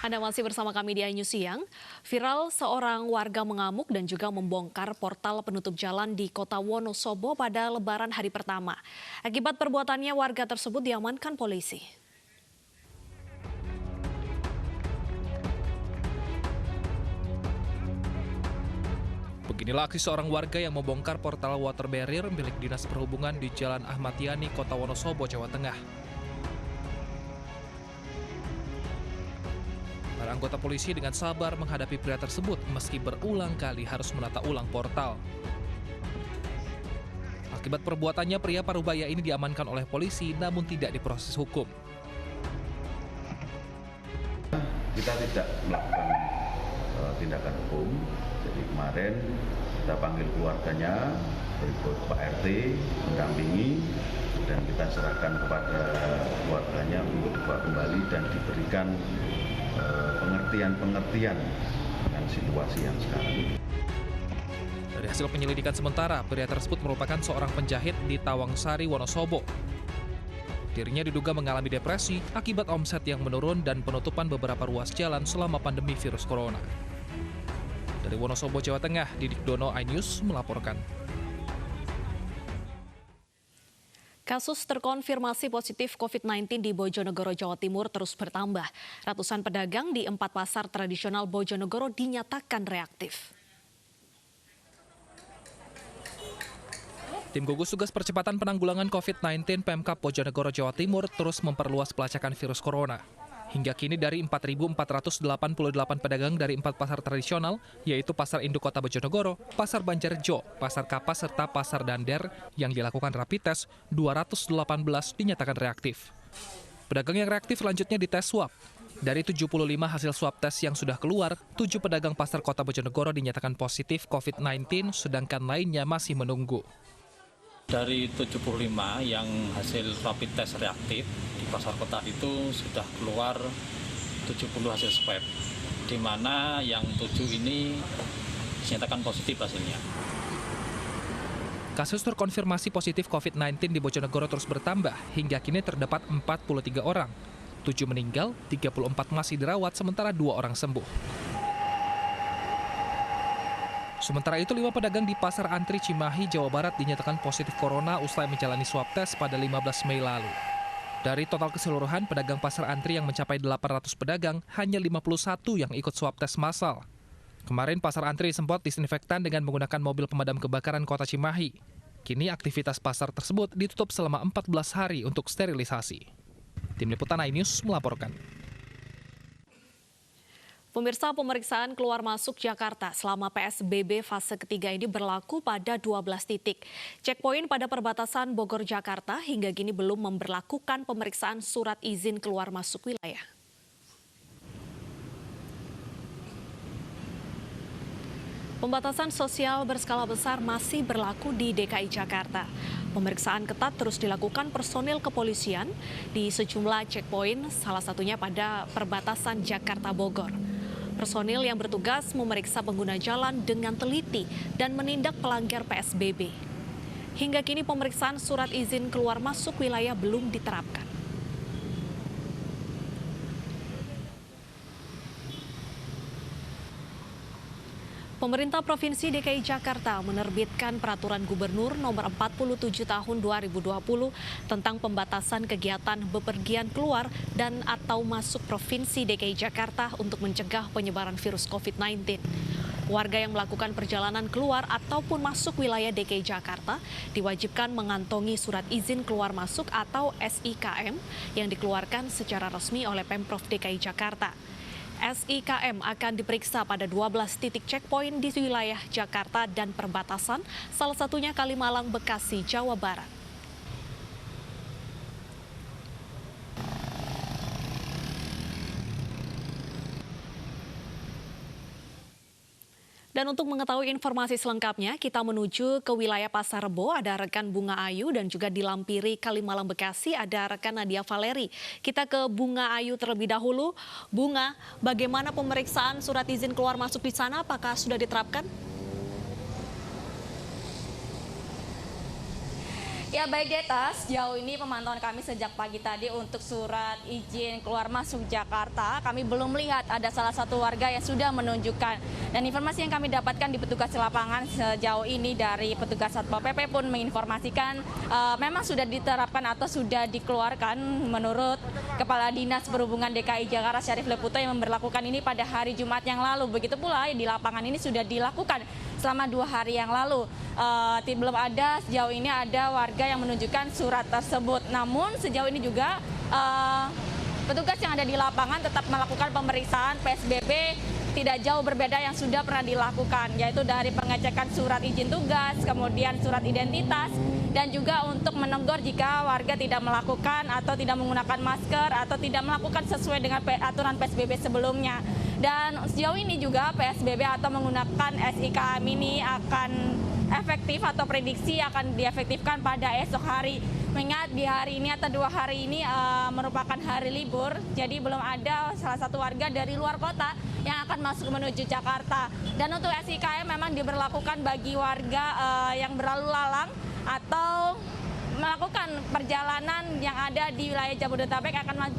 Anda masih bersama kami di iNews Siang. Viral seorang warga mengamuk dan juga membongkar portal penutup jalan di kota Wonosobo pada Lebaran hari pertama. Akibat perbuatannya, warga tersebut diamankan polisi. Beginilah aksi seorang warga yang membongkar portal water barrier milik Dinas Perhubungan di Jalan Ahmad Yani, Kota Wonosobo, Jawa Tengah. Para anggota polisi dengan sabar menghadapi pria tersebut meski berulang kali harus menata ulang portal. Akibat perbuatannya, pria parubaya ini diamankan oleh polisi namun tidak diproses hukum. Kita tidak melakukan tindakan hukum. Jadi kemarin kita panggil keluarganya, berikut Pak RT mendampingi, dan kita serahkan kepada keluarganya untuk dibawa kembali dan diberikan pengertian dengan situasi yang sekarang ini. Dari hasil penyelidikan sementara, pria tersebut merupakan seorang penjahit di Tawangsari, Wonosobo. Dirinya diduga mengalami depresi akibat omset yang menurun dan penutupan beberapa ruas jalan selama pandemi virus corona. Dari Wonosobo, Jawa Tengah, Didik Dono, iNews melaporkan. Kasus terkonfirmasi positif COVID-19 di Bojonegoro, Jawa Timur terus bertambah. Ratusan pedagang di 4 pasar tradisional Bojonegoro dinyatakan reaktif. Tim gugus tugas percepatan penanggulangan COVID-19 Pemkab Bojonegoro, Jawa Timur terus memperluas pelacakan virus corona. Hingga kini dari 4.488 pedagang dari 4 pasar tradisional, yaitu Pasar Induk Kota Bojonegoro, Pasar Banjarjo, Pasar Kapas, serta Pasar Dander yang dilakukan rapid test, 218 dinyatakan reaktif. Pedagang yang reaktif selanjutnya dites swab. Dari 75 hasil swab tes yang sudah keluar, 7 pedagang Pasar Kota Bojonegoro dinyatakan positif COVID-19, sedangkan lainnya masih menunggu. Dari 75 yang hasil rapid test reaktif di pasar kota itu sudah keluar 70 hasil swab, di mana yang 7 ini dinyatakan positif hasilnya. Kasus terkonfirmasi positif COVID-19 di Bojonegoro terus bertambah, hingga kini terdapat 43 orang. 7 meninggal, 34 masih dirawat, sementara 2 orang sembuh. Sementara itu, 5 pedagang di Pasar Antri Cimahi, Jawa Barat dinyatakan positif corona usai menjalani swab tes pada 15 Mei lalu. Dari total keseluruhan pedagang Pasar Antri yang mencapai 800 pedagang, hanya 51 yang ikut swab tes massal. Kemarin Pasar Antri sempat disinfektan dengan menggunakan mobil pemadam kebakaran Kota Cimahi. Kini aktivitas pasar tersebut ditutup selama 14 hari untuk sterilisasi. Tim Liputan iNews melaporkan. Pemirsa, pemeriksaan keluar masuk Jakarta selama PSBB fase ketiga ini berlaku pada 12 titik. Checkpoint pada perbatasan Bogor Jakarta hingga kini belum memberlakukan pemeriksaan surat izin keluar masuk wilayah. Pembatasan sosial berskala besar masih berlaku di DKI Jakarta. Pemeriksaan ketat terus dilakukan personil kepolisian di sejumlah checkpoint, salah satunya pada perbatasan Jakarta-Bogor. Personil yang bertugas memeriksa pengguna jalan dengan teliti dan menindak pelanggar PSBB. Hingga kini pemeriksaan surat izin keluar masuk wilayah belum diterapkan. Pemerintah Provinsi DKI Jakarta menerbitkan Peraturan Gubernur Nomor 47 Tahun 2020 tentang pembatasan kegiatan bepergian keluar dan atau masuk Provinsi DKI Jakarta untuk mencegah penyebaran virus COVID-19. Warga yang melakukan perjalanan keluar ataupun masuk wilayah DKI Jakarta diwajibkan mengantongi surat izin keluar masuk atau SIKM yang dikeluarkan secara resmi oleh Pemprov DKI Jakarta. SIKM akan diperiksa pada 12 titik checkpoint di wilayah Jakarta dan perbatasan, salah satunya Kalimalang, Bekasi, Jawa Barat. Dan untuk mengetahui informasi selengkapnya, kita menuju ke wilayah Pasar Rebo, ada rekan Bunga Ayu, dan juga di Lampiri, Kalimalang, Bekasi, ada rekan Nadia Valeri. Kita ke Bunga Ayu terlebih dahulu. Bunga, bagaimana pemeriksaan surat izin keluar masuk di sana? Apakah sudah diterapkan? Ya baik Deta, sejauh ini pemantauan kami sejak pagi tadi untuk surat izin keluar masuk Jakarta, kami belum melihat ada salah satu warga yang sudah menunjukkan. Dan informasi yang kami dapatkan di petugas lapangan sejauh ini dari petugas Satpol PP pun menginformasikan memang sudah diterapkan atau sudah dikeluarkan menurut Kepala Dinas Perhubungan DKI Jakarta Syarif Leputo yang memberlakukan ini pada hari Jumat yang lalu. Begitu pula di lapangan ini sudah dilakukan selama 2 hari yang lalu. Belum ada sejauh ini ada warga yang menunjukkan surat tersebut. Namun sejauh ini juga petugas yang ada di lapangan tetap melakukan pemeriksaan PSBB tidak jauh berbeda yang sudah pernah dilakukan, yaitu dari pengecekan surat izin tugas, kemudian surat identitas, dan juga untuk menegur jika warga tidak melakukan atau tidak menggunakan masker atau tidak melakukan sesuai dengan aturan PSBB sebelumnya. Dan sejauh ini juga PSBB atau menggunakan SIKM ini akan efektif atau prediksi akan diefektifkan pada esok hari. Mengingat di hari ini atau 2 hari ini merupakan hari libur, jadi belum ada salah satu warga dari luar kota yang akan masuk menuju Jakarta. Dan untuk SIKM memang diberlakukan bagi warga yang berlalu lalang atau melakukan perjalanan yang ada di wilayah Jabodetabek akan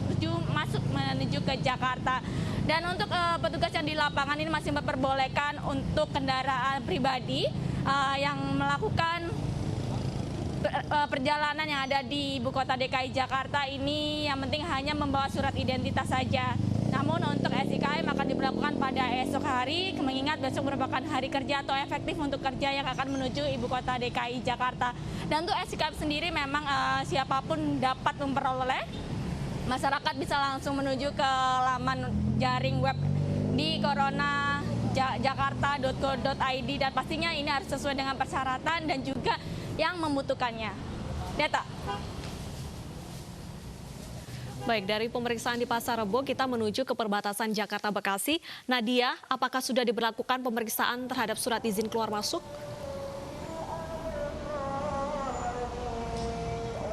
masuk menuju ke Jakarta. Dan untuk petugas yang di lapangan ini masih memperbolehkan untuk kendaraan pribadi yang melakukan perjalanan yang ada di ibu kota DKI Jakarta ini yang penting hanya membawa surat identitas saja. Namun untuk SIKM akan diberlakukan pada esok hari, mengingat besok merupakan hari kerja atau efektif untuk kerja yang akan menuju ibu kota DKI Jakarta. Dan untuk SIKM sendiri memang siapapun dapat memperoleh, masyarakat bisa langsung menuju ke laman jaring web di coronajakarta.go.id dan pastinya ini harus sesuai dengan persyaratan dan juga yang membutuhkannya. Deta. Baik, dari pemeriksaan di Pasar Rebo kita menuju ke perbatasan Jakarta-Bekasi. Nadia, apakah sudah diberlakukan pemeriksaan terhadap surat izin keluar masuk?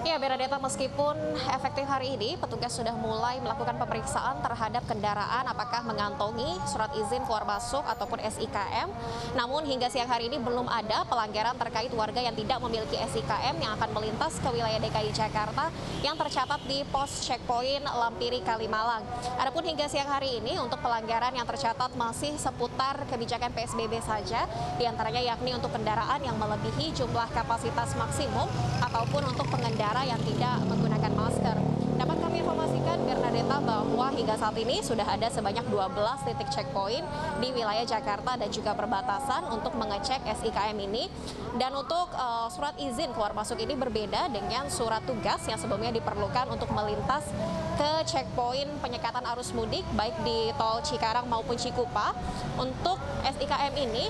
Ya, Bernadetta, meskipun efektif hari ini, petugas sudah mulai melakukan pemeriksaan terhadap kendaraan apakah mengantongi surat izin keluar masuk ataupun SIKM. Namun hingga siang hari ini belum ada pelanggaran terkait warga yang tidak memiliki SIKM yang akan melintas ke wilayah DKI Jakarta yang tercatat di pos checkpoint Lampiri Kalimalang. Adapun hingga siang hari ini untuk pelanggaran yang tercatat masih seputar kebijakan PSBB saja, diantaranya yakni untuk kendaraan yang melebihi jumlah kapasitas maksimum ataupun untuk pengendara yang tidak menggunakan masker. Dapat kami informasikan, Bernadetta, bahwa hingga saat ini sudah ada sebanyak 12 titik checkpoint di wilayah Jakarta dan juga perbatasan untuk mengecek SIKM ini. Dan untuk surat izin keluar masuk ini berbeda dengan surat tugas yang sebelumnya diperlukan untuk melintas ke checkpoint penyekatan arus mudik baik di tol Cikarang maupun Cikupa. Untuk SIKM ini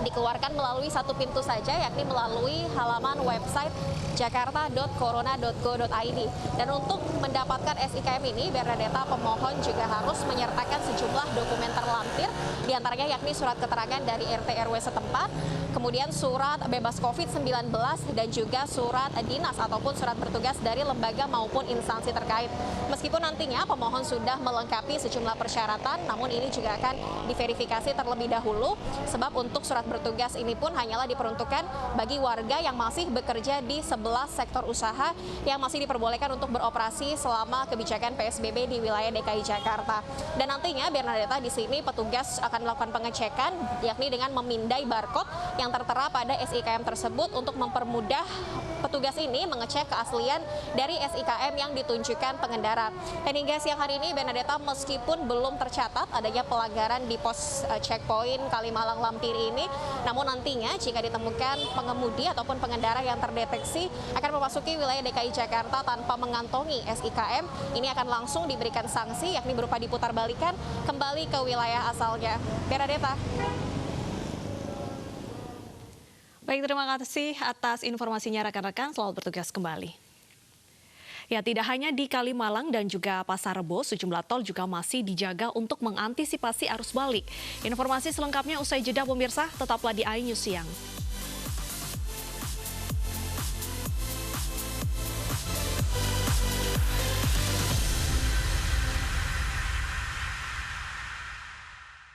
dikeluarkan melalui satu pintu saja, yakni melalui halaman website jakarta.corona.go.id. Dan untuk mendapatkan SIKM ini, Bernadetta, pemohon juga harus menyertakan sejumlah dokumen terlampir, diantaranya yakni surat keterangan dari RT RW setempat, kemudian surat bebas COVID-19 dan juga surat dinas ataupun surat bertugas dari lembaga maupun instansi terkait. Meskipun nantinya pemohon sudah melengkapi sejumlah persyaratan, namun ini juga akan diverifikasi terlebih dahulu, sebab untuk surat bertugas ini pun hanyalah diperuntukkan bagi warga yang masih bekerja di 11 sektor usaha yang masih diperbolehkan untuk beroperasi selama kebijakan PSBB di wilayah DKI Jakarta. Dan nantinya Bernadetta, di sini petugas akan melakukan pengecekan yakni dengan memindai barcode yang tertera pada SIKM tersebut untuk mempermudah petugas ini mengecek keaslian dari SIKM yang ditunjukkan pengendara. Dan hingga siang hari ini Bernadetta, meskipun belum tercatat adanya pelanggaran di pos checkpoint Kalimalang Lampiri ini, namun nantinya jika ditemukan pengemudi ataupun pengendara yang terdeteksi akan memasuki wilayah DKI Jakarta tanpa mengantongi SIKM, ini akan langsung diberikan sanksi yakni berupa diputarbalikkan kembali ke wilayah asalnya. Bernadetta. Baik, terima kasih atas informasinya rekan-rekan. Selamat bertugas kembali. Ya, tidak hanya di Kalimalang dan juga Pasar Rebo, sejumlah tol juga masih dijaga untuk mengantisipasi arus balik. Informasi selengkapnya usai jeda pemirsa, tetaplah di iNews Siang.